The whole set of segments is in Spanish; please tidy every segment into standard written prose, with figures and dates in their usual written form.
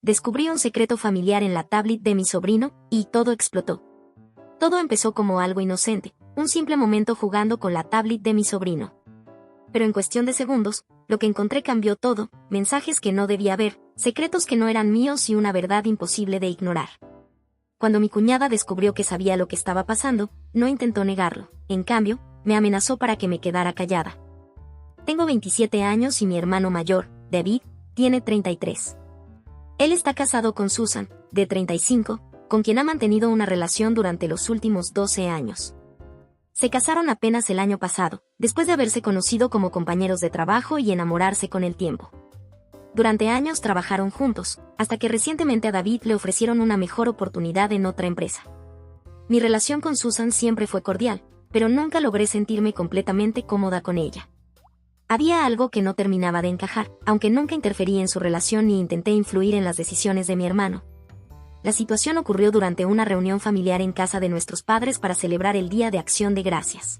descubrí un secreto familiar en la tablet de mi sobrino, y todo explotó. Todo empezó como algo inocente, un simple momento jugando con la tablet de mi sobrino. Pero en cuestión de segundos, lo que encontré cambió todo, mensajes que no debía ver, secretos que no eran míos y una verdad imposible de ignorar. Cuando mi cuñada descubrió que sabía lo que estaba pasando, no intentó negarlo, en cambio, me amenazó para que me quedara callada. Tengo 27 años y mi hermano mayor, David, tiene 33. Él está casado con Susan, de 35, con quien ha mantenido una relación durante los últimos 12 años. Se casaron apenas el año pasado, después de haberse conocido como compañeros de trabajo y enamorarse con el tiempo. Durante años trabajaron juntos, hasta que recientemente a David le ofrecieron una mejor oportunidad en otra empresa. Mi relación con Susan siempre fue cordial, pero nunca logré sentirme completamente cómoda con ella. Había algo que no terminaba de encajar, aunque nunca interferí en su relación ni intenté influir en las decisiones de mi hermano. La situación ocurrió durante una reunión familiar en casa de nuestros padres para celebrar el Día de Acción de Gracias.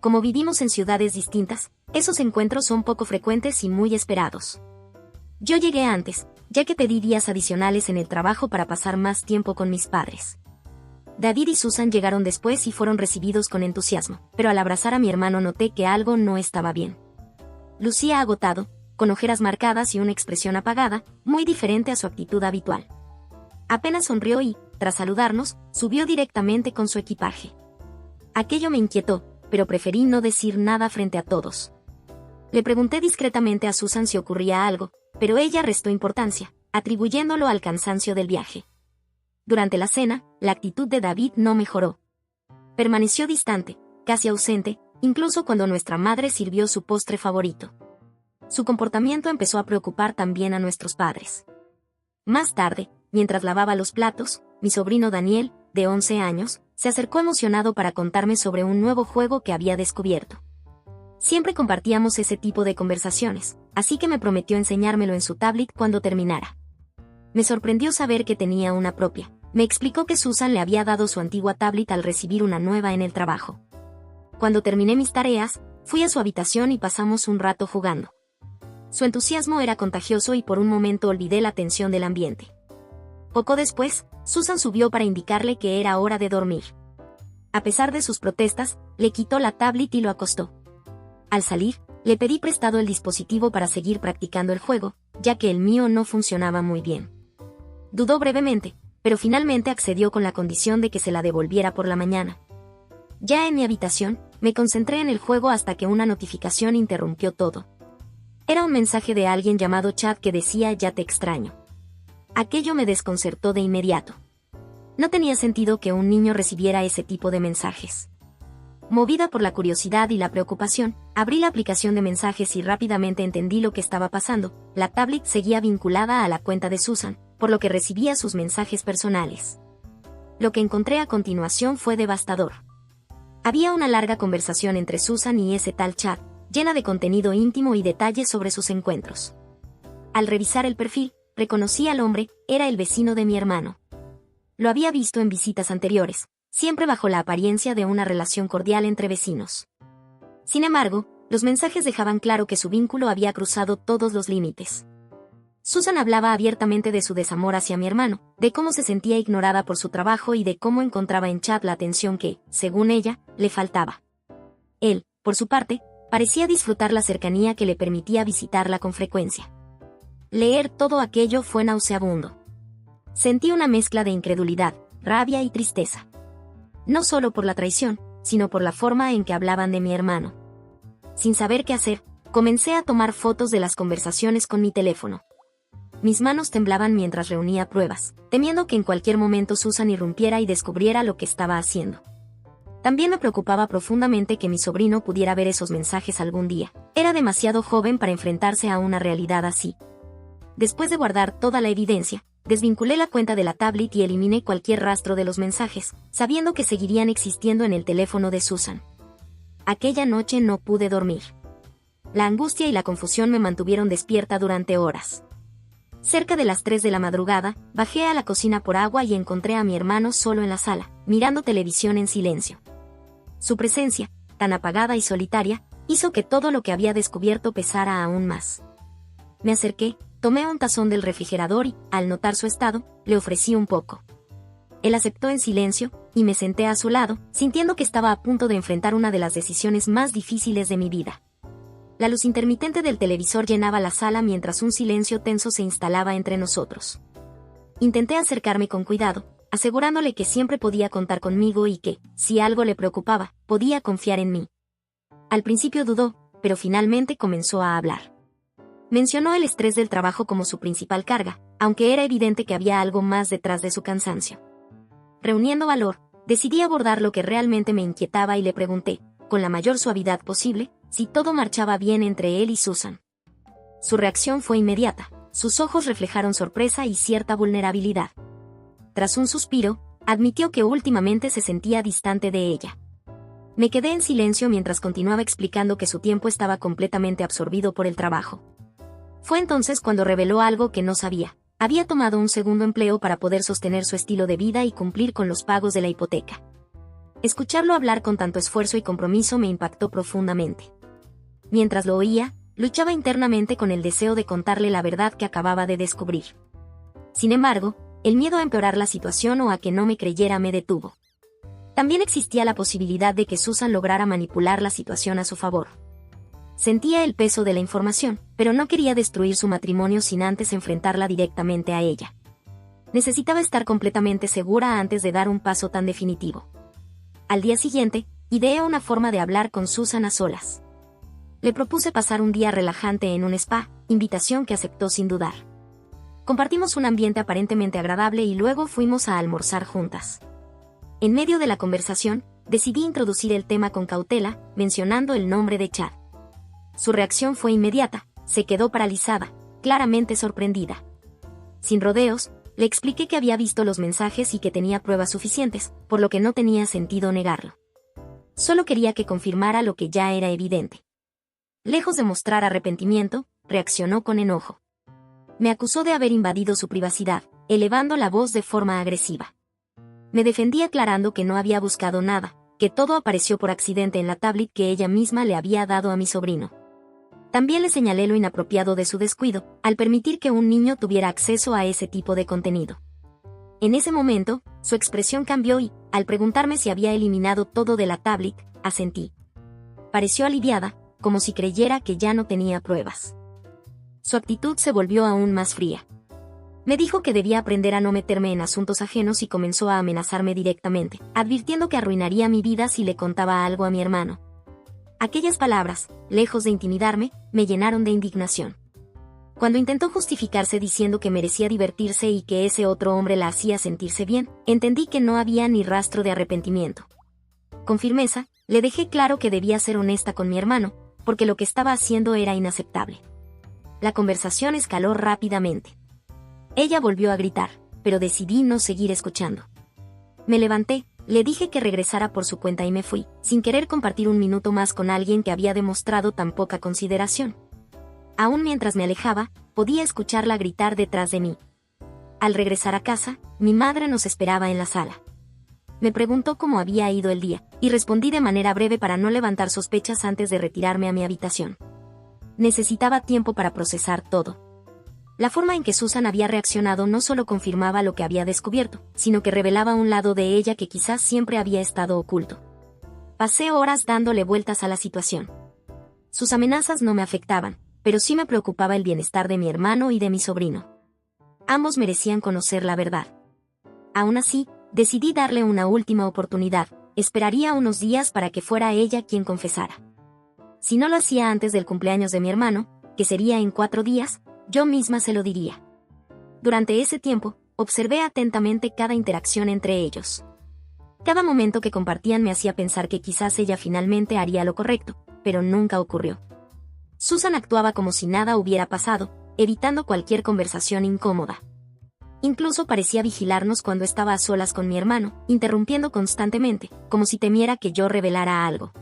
Como vivimos en ciudades distintas, esos encuentros son poco frecuentes y muy esperados. Yo llegué antes, ya que pedí días adicionales en el trabajo para pasar más tiempo con mis padres. David y Susan llegaron después y fueron recibidos con entusiasmo, pero al abrazar a mi hermano noté que algo no estaba bien. Lucía agotado, con ojeras marcadas y una expresión apagada, muy diferente a su actitud habitual. Apenas sonrió y, tras saludarnos, subió directamente con su equipaje. Aquello me inquietó, pero preferí no decir nada frente a todos. Le pregunté discretamente a Susan si ocurría algo, pero ella restó importancia, atribuyéndolo al cansancio del viaje. Durante la cena, la actitud de David no mejoró. Permaneció distante, casi ausente, incluso cuando nuestra madre sirvió su postre favorito. Su comportamiento empezó a preocupar también a nuestros padres. Más tarde, mientras lavaba los platos, mi sobrino Daniel, de 11 años, se acercó emocionado para contarme sobre un nuevo juego que había descubierto. Siempre compartíamos ese tipo de conversaciones, así que me prometió enseñármelo en su tablet cuando terminara. Me sorprendió saber que tenía una propia. Me explicó que Susan le había dado su antigua tablet al recibir una nueva en el trabajo. Cuando terminé mis tareas, fui a su habitación y pasamos un rato jugando. Su entusiasmo era contagioso y por un momento olvidé la tensión del ambiente. Poco después, Susan subió para indicarle que era hora de dormir. A pesar de sus protestas, le quitó la tablet y lo acostó. Al salir, le pedí prestado el dispositivo para seguir practicando el juego, ya que el mío no funcionaba muy bien. Dudó brevemente, pero finalmente accedió con la condición de que se la devolviera por la mañana. Ya en mi habitación, me concentré en el juego hasta que una notificación interrumpió todo. Era un mensaje de alguien llamado Chad que decía «Ya te extraño». Aquello me desconcertó de inmediato. No tenía sentido que un niño recibiera ese tipo de mensajes. Movida por la curiosidad y la preocupación, abrí la aplicación de mensajes y rápidamente entendí lo que estaba pasando. La tablet seguía vinculada a la cuenta de Susan, por lo que recibía sus mensajes personales. Lo que encontré a continuación fue devastador. Había una larga conversación entre Susan y ese tal Chad, llena de contenido íntimo y detalles sobre sus encuentros. Al revisar el perfil, reconocí al hombre, era el vecino de mi hermano. Lo había visto en visitas anteriores, siempre bajo la apariencia de una relación cordial entre vecinos. Sin embargo, los mensajes dejaban claro que su vínculo había cruzado todos los límites. Susan hablaba abiertamente de su desamor hacia mi hermano, de cómo se sentía ignorada por su trabajo y de cómo encontraba en Chad la atención que, según ella, le faltaba. Él, por su parte, parecía disfrutar la cercanía que le permitía visitarla con frecuencia. Leer todo aquello fue nauseabundo. Sentí una mezcla de incredulidad, rabia y tristeza. No solo por la traición, sino por la forma en que hablaban de mi hermano. Sin saber qué hacer, comencé a tomar fotos de las conversaciones con mi teléfono. Mis manos temblaban mientras reunía pruebas, temiendo que en cualquier momento Susan irrumpiera y descubriera lo que estaba haciendo. También me preocupaba profundamente que mi sobrino pudiera ver esos mensajes algún día. Era demasiado joven para enfrentarse a una realidad así. Después de guardar toda la evidencia, desvinculé la cuenta de la tablet y eliminé cualquier rastro de los mensajes, sabiendo que seguirían existiendo en el teléfono de Susan. Aquella noche no pude dormir. La angustia y la confusión me mantuvieron despierta durante horas. Cerca de las 3 de la madrugada, bajé a la cocina por agua y encontré a mi hermano solo en la sala, mirando televisión en silencio. Su presencia, tan apagada y solitaria, hizo que todo lo que había descubierto pesara aún más. Me acerqué, Tomé un tazón del refrigerador y, al notar su estado, le ofrecí un poco. Él aceptó en silencio, y me senté a su lado, sintiendo que estaba a punto de enfrentar una de las decisiones más difíciles de mi vida. La luz intermitente del televisor llenaba la sala mientras un silencio tenso se instalaba entre nosotros. Intenté acercarme con cuidado, asegurándole que siempre podía contar conmigo y que, si algo le preocupaba, podía confiar en mí. Al principio dudó, pero finalmente comenzó a hablar. Mencionó el estrés del trabajo como su principal carga, aunque era evidente que había algo más detrás de su cansancio. Reuniendo valor, decidí abordar lo que realmente me inquietaba y le pregunté, con la mayor suavidad posible, si todo marchaba bien entre él y Susan. Su reacción fue inmediata, sus ojos reflejaron sorpresa y cierta vulnerabilidad. Tras un suspiro, admitió que últimamente se sentía distante de ella. Me quedé en silencio mientras continuaba explicando que su tiempo estaba completamente absorbido por el trabajo. Fue entonces cuando reveló algo que no sabía. Había tomado un segundo empleo para poder sostener su estilo de vida y cumplir con los pagos de la hipoteca. Escucharlo hablar con tanto esfuerzo y compromiso me impactó profundamente. Mientras lo oía, luchaba internamente con el deseo de contarle la verdad que acababa de descubrir. Sin embargo, el miedo a empeorar la situación o a que no me creyera me detuvo. También existía la posibilidad de que Susan lograra manipular la situación a su favor. Sentía el peso de la información, pero no quería destruir su matrimonio sin antes enfrentarla directamente a ella. Necesitaba estar completamente segura antes de dar un paso tan definitivo. Al día siguiente, ideé una forma de hablar con Susan a solas. Le propuse pasar un día relajante en un spa, invitación que aceptó sin dudar. Compartimos un ambiente aparentemente agradable y luego fuimos a almorzar juntas. En medio de la conversación, decidí introducir el tema con cautela, mencionando el nombre de Chad. Su reacción fue inmediata, se quedó paralizada, claramente sorprendida. Sin rodeos, le expliqué que había visto los mensajes y que tenía pruebas suficientes, por lo que no tenía sentido negarlo. Solo quería que confirmara lo que ya era evidente. Lejos de mostrar arrepentimiento, reaccionó con enojo. Me acusó de haber invadido su privacidad, elevando la voz de forma agresiva. Me defendí aclarando que no había buscado nada, que todo apareció por accidente en la tablet que ella misma le había dado a mi sobrino. También le señalé lo inapropiado de su descuido, al permitir que un niño tuviera acceso a ese tipo de contenido. En ese momento, su expresión cambió y, al preguntarme si había eliminado todo de la tablet, asentí. Pareció aliviada, como si creyera que ya no tenía pruebas. Su actitud se volvió aún más fría. Me dijo que debía aprender a no meterme en asuntos ajenos y comenzó a amenazarme directamente, advirtiendo que arruinaría mi vida si le contaba algo a mi hermano. Aquellas palabras, lejos de intimidarme, me llenaron de indignación. Cuando intentó justificarse diciendo que merecía divertirse y que ese otro hombre la hacía sentirse bien, entendí que no había ni rastro de arrepentimiento. Con firmeza, le dejé claro que debía ser honesta con mi hermano, porque lo que estaba haciendo era inaceptable. La conversación escaló rápidamente. Ella volvió a gritar, pero decidí no seguir escuchando. Me levanté, le dije que regresara por su cuenta y me fui, sin querer compartir un minuto más con alguien que había demostrado tan poca consideración. Aún mientras me alejaba, podía escucharla gritar detrás de mí. Al regresar a casa, mi madre nos esperaba en la sala. Me preguntó cómo había ido el día, y respondí de manera breve para no levantar sospechas antes de retirarme a mi habitación. Necesitaba tiempo para procesar todo. La forma en que Susan había reaccionado no solo confirmaba lo que había descubierto, sino que revelaba un lado de ella que quizás siempre había estado oculto. Pasé horas dándole vueltas a la situación. Sus amenazas no me afectaban, pero sí me preocupaba el bienestar de mi hermano y de mi sobrino. Ambos merecían conocer la verdad. Aún así, decidí darle una última oportunidad, esperaría unos días para que fuera ella quien confesara. Si no lo hacía antes del cumpleaños de mi hermano, que sería en 4 días, yo misma se lo diría. Durante ese tiempo, observé atentamente cada interacción entre ellos. Cada momento que compartían me hacía pensar que quizás ella finalmente haría lo correcto, pero nunca ocurrió. Susan actuaba como si nada hubiera pasado, evitando cualquier conversación incómoda. Incluso parecía vigilarnos cuando estaba a solas con mi hermano, interrumpiendo constantemente, como si temiera que yo revelara algo.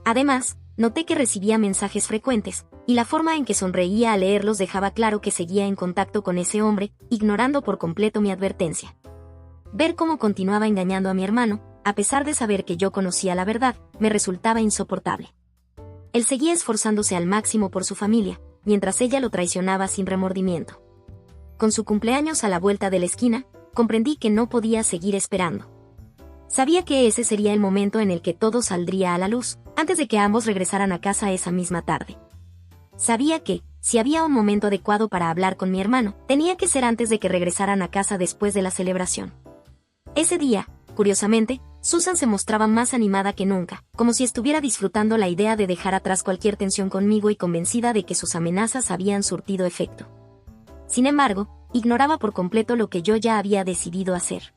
Además, noté que recibía mensajes frecuentes, y la forma en que sonreía al leerlos dejaba claro que seguía en contacto con ese hombre, ignorando por completo mi advertencia. Ver cómo continuaba engañando a mi hermano, a pesar de saber que yo conocía la verdad, me resultaba insoportable. Él seguía esforzándose al máximo por su familia, mientras ella lo traicionaba sin remordimiento. Con su cumpleaños a la vuelta de la esquina, comprendí que no podía seguir esperando. Sabía que ese sería el momento en el que todo saldría a la luz, antes de que ambos regresaran a casa esa misma tarde. Sabía que, si había un momento adecuado para hablar con mi hermano, tenía que ser antes de que regresaran a casa después de la celebración. Ese día, curiosamente, Susan se mostraba más animada que nunca, como si estuviera disfrutando la idea de dejar atrás cualquier tensión conmigo y convencida de que sus amenazas habían surtido efecto. Sin embargo, ignoraba por completo lo que yo ya había decidido hacer.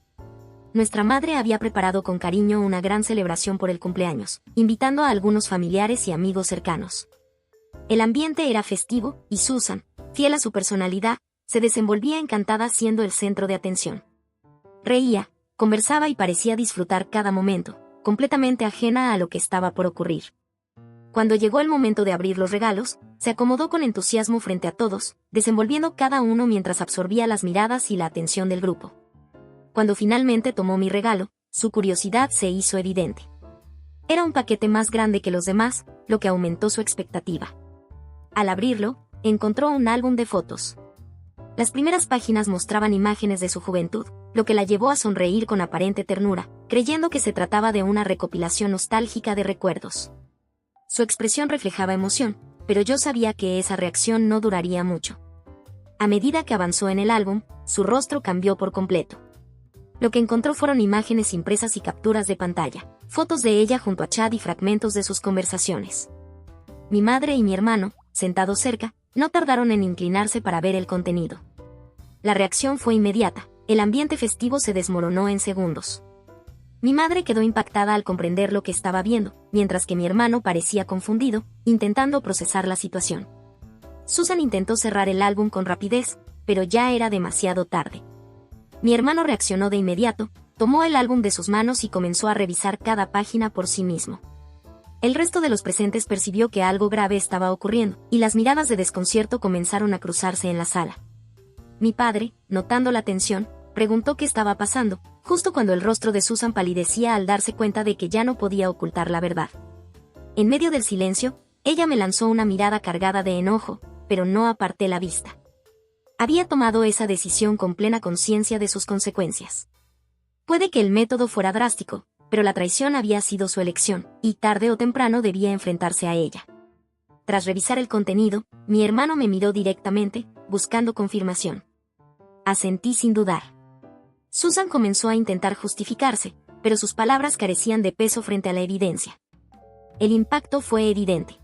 Nuestra madre había preparado con cariño una gran celebración por el cumpleaños, invitando a algunos familiares y amigos cercanos. El ambiente era festivo, y Susan, fiel a su personalidad, se desenvolvía encantada siendo el centro de atención. Reía, conversaba y parecía disfrutar cada momento, completamente ajena a lo que estaba por ocurrir. Cuando llegó el momento de abrir los regalos, se acomodó con entusiasmo frente a todos, desenvolviendo cada uno mientras absorbía las miradas y la atención del grupo. Cuando finalmente tomó mi regalo, su curiosidad se hizo evidente. Era un paquete más grande que los demás, lo que aumentó su expectativa. Al abrirlo, encontró un álbum de fotos. Las primeras páginas mostraban imágenes de su juventud, lo que la llevó a sonreír con aparente ternura, creyendo que se trataba de una recopilación nostálgica de recuerdos. Su expresión reflejaba emoción, pero yo sabía que esa reacción no duraría mucho. A medida que avanzó en el álbum, su rostro cambió por completo. Lo que encontró fueron imágenes impresas y capturas de pantalla, fotos de ella junto a Chad y fragmentos de sus conversaciones. Mi madre y mi hermano, sentados cerca, no tardaron en inclinarse para ver el contenido. La reacción fue inmediata, el ambiente festivo se desmoronó en segundos. Mi madre quedó impactada al comprender lo que estaba viendo, mientras que mi hermano parecía confundido, intentando procesar la situación. Susan intentó cerrar el álbum con rapidez, pero ya era demasiado tarde. Mi hermano reaccionó de inmediato, tomó el álbum de sus manos y comenzó a revisar cada página por sí mismo. El resto de los presentes percibió que algo grave estaba ocurriendo, y las miradas de desconcierto comenzaron a cruzarse en la sala. Mi padre, notando la tensión, preguntó qué estaba pasando, justo cuando el rostro de Susan palidecía al darse cuenta de que ya no podía ocultar la verdad. En medio del silencio, ella me lanzó una mirada cargada de enojo, pero no aparté la vista. Había tomado esa decisión con plena conciencia de sus consecuencias. Puede que el método fuera drástico, pero la traición había sido su elección, y tarde o temprano debía enfrentarse a ella. Tras revisar el contenido, mi hermano me miró directamente, buscando confirmación. Asentí sin dudar. Susan comenzó a intentar justificarse, pero sus palabras carecían de peso frente a la evidencia. El impacto fue evidente.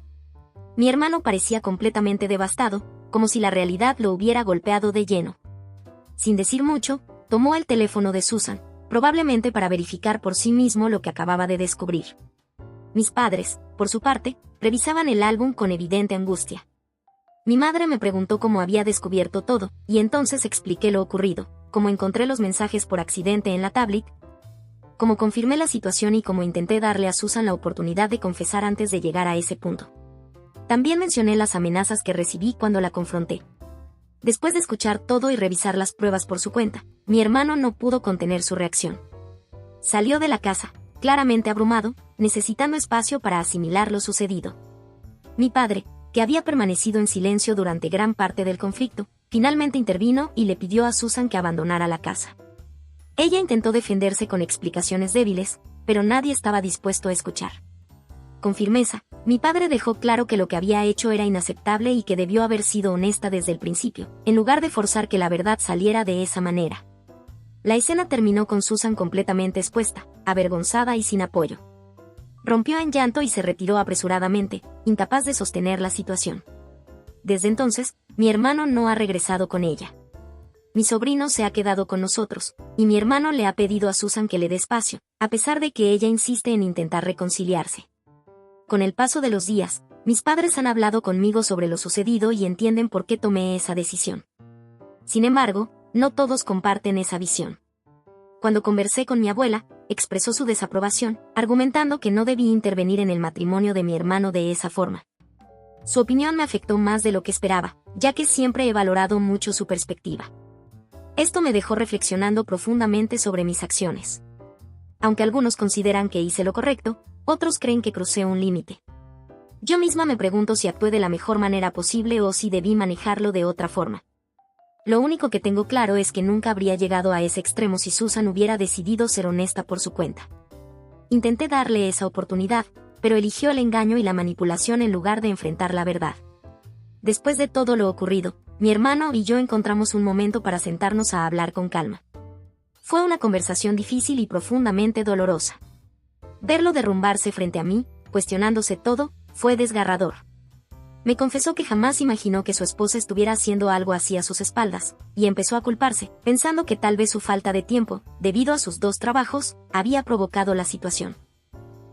Mi hermano parecía completamente devastado, como si la realidad lo hubiera golpeado de lleno. Sin decir mucho, tomó el teléfono de Susan, probablemente para verificar por sí mismo lo que acababa de descubrir. Mis padres, por su parte, revisaban el álbum con evidente angustia. Mi madre me preguntó cómo había descubierto todo, y entonces expliqué lo ocurrido, cómo encontré los mensajes por accidente en la tablet, cómo confirmé la situación y cómo intenté darle a Susan la oportunidad de confesar antes de llegar a ese punto. También mencioné las amenazas que recibí cuando la confronté. Después de escuchar todo y revisar las pruebas por su cuenta, mi hermano no pudo contener su reacción. Salió de la casa, claramente abrumado, necesitando espacio para asimilar lo sucedido. Mi padre, que había permanecido en silencio durante gran parte del conflicto, finalmente intervino y le pidió a Susan que abandonara la casa. Ella intentó defenderse con explicaciones débiles, pero nadie estaba dispuesto a escuchar. Con firmeza, mi padre dejó claro que lo que había hecho era inaceptable y que debió haber sido honesta desde el principio, en lugar de forzar que la verdad saliera de esa manera. La escena terminó con Susan completamente expuesta, avergonzada y sin apoyo. Rompió en llanto y se retiró apresuradamente, incapaz de sostener la situación. Desde entonces, mi hermano no ha regresado con ella. Mi sobrino se ha quedado con nosotros, y mi hermano le ha pedido a Susan que le dé espacio, a pesar de que ella insiste en intentar reconciliarse. Con el paso de los días, mis padres han hablado conmigo sobre lo sucedido y entienden por qué tomé esa decisión. Sin embargo, no todos comparten esa visión. Cuando conversé con mi abuela, expresó su desaprobación, argumentando que no debí intervenir en el matrimonio de mi hermano de esa forma. Su opinión me afectó más de lo que esperaba, ya que siempre he valorado mucho su perspectiva. Esto me dejó reflexionando profundamente sobre mis acciones. Aunque algunos consideran que hice lo correcto, otros creen que crucé un límite. Yo misma me pregunto si actué de la mejor manera posible o si debí manejarlo de otra forma. Lo único que tengo claro es que nunca habría llegado a ese extremo si Susan hubiera decidido ser honesta por su cuenta. Intenté darle esa oportunidad, pero eligió el engaño y la manipulación en lugar de enfrentar la verdad. Después de todo lo ocurrido, mi hermano y yo encontramos un momento para sentarnos a hablar con calma. Fue una conversación difícil y profundamente dolorosa. Verlo derrumbarse frente a mí, cuestionándose todo, fue desgarrador. Me confesó que jamás imaginó que su esposa estuviera haciendo algo así a sus espaldas, y empezó a culparse, pensando que tal vez su falta de tiempo, debido a sus 2 trabajos, había provocado la situación.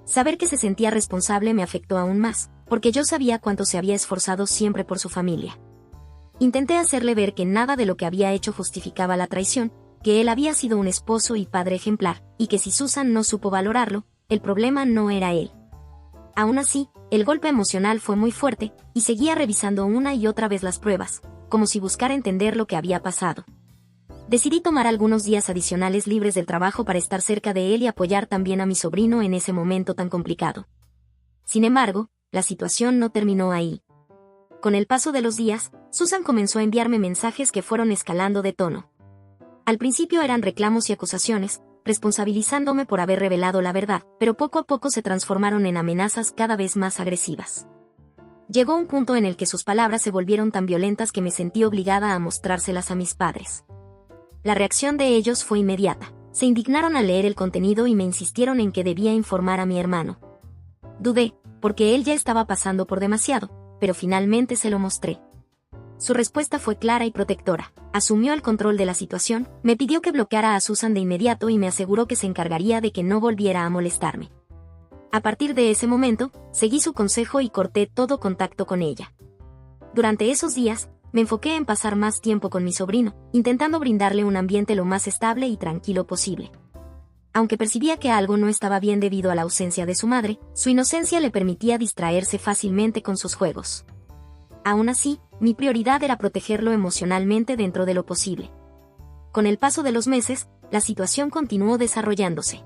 Saber que se sentía responsable me afectó aún más, porque yo sabía cuánto se había esforzado siempre por su familia. Intenté hacerle ver que nada de lo que había hecho justificaba la traición, que él había sido un esposo y padre ejemplar, y que si Susan no supo valorarlo, el problema no era él. Aún así, el golpe emocional fue muy fuerte, y seguía revisando una y otra vez las pruebas, como si buscara entender lo que había pasado. Decidí tomar algunos días adicionales libres del trabajo para estar cerca de él y apoyar también a mi sobrino en ese momento tan complicado. Sin embargo, la situación no terminó ahí. Con el paso de los días, Susan comenzó a enviarme mensajes que fueron escalando de tono. Al principio eran reclamos y acusaciones, responsabilizándome por haber revelado la verdad, pero poco a poco se transformaron en amenazas cada vez más agresivas. Llegó un punto en el que sus palabras se volvieron tan violentas que me sentí obligada a mostrárselas a mis padres. La reacción de ellos fue inmediata. Se indignaron al leer el contenido y me insistieron en que debía informar a mi hermano. Dudé, porque él ya estaba pasando por demasiado, pero finalmente se lo mostré. Su respuesta fue clara y protectora. Asumió el control de la situación, me pidió que bloqueara a Susan de inmediato y me aseguró que se encargaría de que no volviera a molestarme. A partir de ese momento, seguí su consejo y corté todo contacto con ella. Durante esos días, me enfoqué en pasar más tiempo con mi sobrino, intentando brindarle un ambiente lo más estable y tranquilo posible. Aunque percibía que algo no estaba bien debido a la ausencia de su madre, su inocencia le permitía distraerse fácilmente con sus juegos. Aún así, mi prioridad era protegerlo emocionalmente dentro de lo posible. Con el paso de los meses, la situación continuó desarrollándose.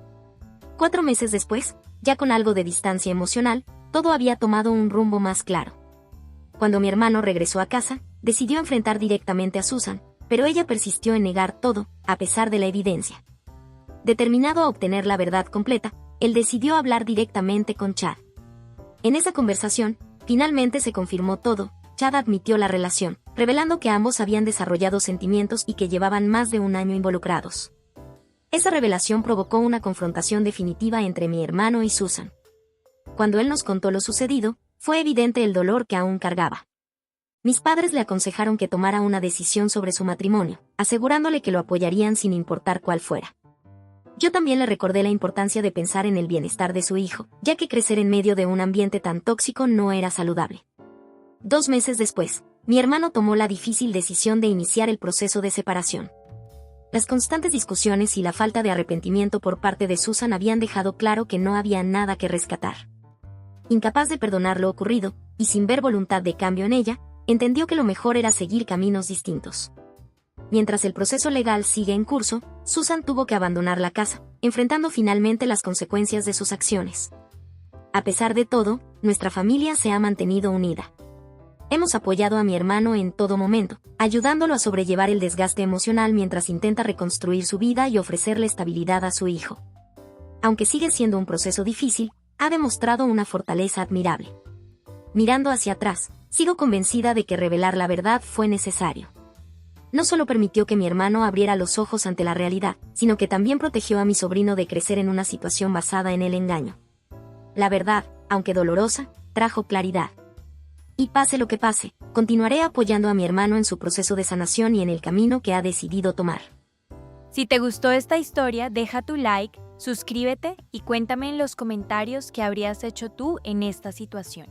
4 meses después, ya con algo de distancia emocional, todo había tomado un rumbo más claro. Cuando mi hermano regresó a casa, decidió enfrentar directamente a Susan, pero ella persistió en negar todo, a pesar de la evidencia. Determinado a obtener la verdad completa, él decidió hablar directamente con Chad. En esa conversación, finalmente se confirmó todo. Chad admitió la relación, revelando que ambos habían desarrollado sentimientos y que llevaban más de 1 año involucrados. Esa revelación provocó una confrontación definitiva entre mi hermano y Susan. Cuando él nos contó lo sucedido, fue evidente el dolor que aún cargaba. Mis padres le aconsejaron que tomara una decisión sobre su matrimonio, asegurándole que lo apoyarían sin importar cuál fuera. Yo también le recordé la importancia de pensar en el bienestar de su hijo, ya que crecer en medio de un ambiente tan tóxico no era saludable. 2 meses después, mi hermano tomó la difícil decisión de iniciar el proceso de separación. Las constantes discusiones y la falta de arrepentimiento por parte de Susan habían dejado claro que no había nada que rescatar. Incapaz de perdonar lo ocurrido, y sin ver voluntad de cambio en ella, entendió que lo mejor era seguir caminos distintos. Mientras el proceso legal sigue en curso, Susan tuvo que abandonar la casa, enfrentando finalmente las consecuencias de sus acciones. A pesar de todo, nuestra familia se ha mantenido unida. Hemos apoyado a mi hermano en todo momento, ayudándolo a sobrellevar el desgaste emocional mientras intenta reconstruir su vida y ofrecerle estabilidad a su hijo. Aunque sigue siendo un proceso difícil, ha demostrado una fortaleza admirable. Mirando hacia atrás, sigo convencida de que revelar la verdad fue necesario. No solo permitió que mi hermano abriera los ojos ante la realidad, sino que también protegió a mi sobrino de crecer en una situación basada en el engaño. La verdad, aunque dolorosa, trajo claridad. Y pase lo que pase, continuaré apoyando a mi hermano en su proceso de sanación y en el camino que ha decidido tomar. Si te gustó esta historia, deja tu like, suscríbete y cuéntame en los comentarios qué habrías hecho tú en esta situación.